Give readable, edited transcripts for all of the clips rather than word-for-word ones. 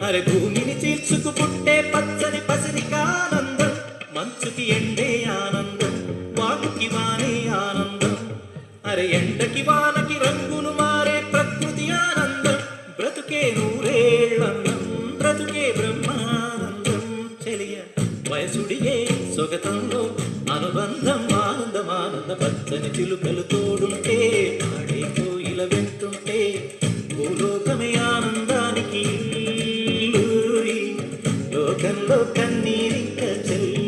అరే భూమిని చీల్చుకు పుట్టే పచ్చని పసిరికానందం, మంచుకి ఎండే ఆనందం, వాకుకి వానే ఆనందం. అరే ఎండకి వానకి రంగును మారే ప్రకృతి ఆనందం, బ్రతుకే నూరేళ్ళందం, బ్రతుకే బ్రహ్మానందం. చెలియ వయసుడిగే సొగతంలో అనుబంధం, ఆనందం ఆనంద. పచ్చని చిలుకలు తోడుంటే, ఆడే కోయిల వెంటుంటే, భూలోకమే ఆనందానికి ఊరి, లోకంలో కన్నీరింక చెల్లి.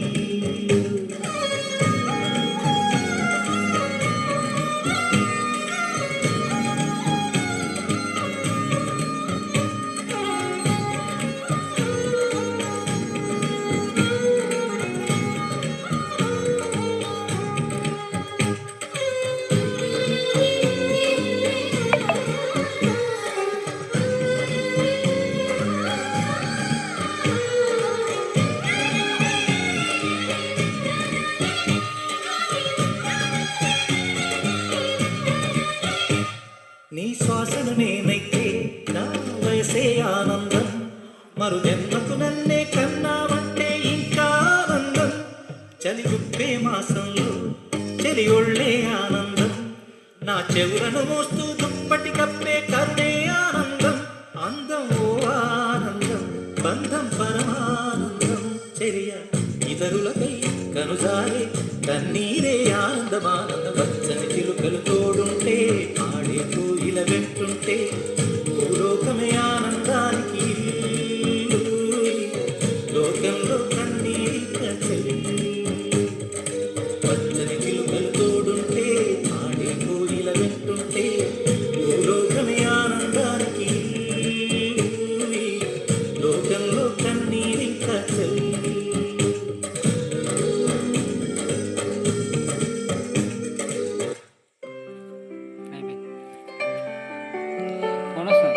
నీ శ్వాసను నేనైతే నా వయసే ఆనందం, మరు జన్మకు నన్నే కన్నావంటే ఇంకా ఆనందం. చలి గుప్పే మాసంలో చలి ఒళ్ళే ఆనందం, నా చెవులను మోస్తూ దుప్పటి కప్పే కరుణే ఆనందం. అందం ఓ ఆనందం, బంధం పరమానందం. చెరియ ఇతరులకై కనుజారే కన్నీరే ఆనందమానందం.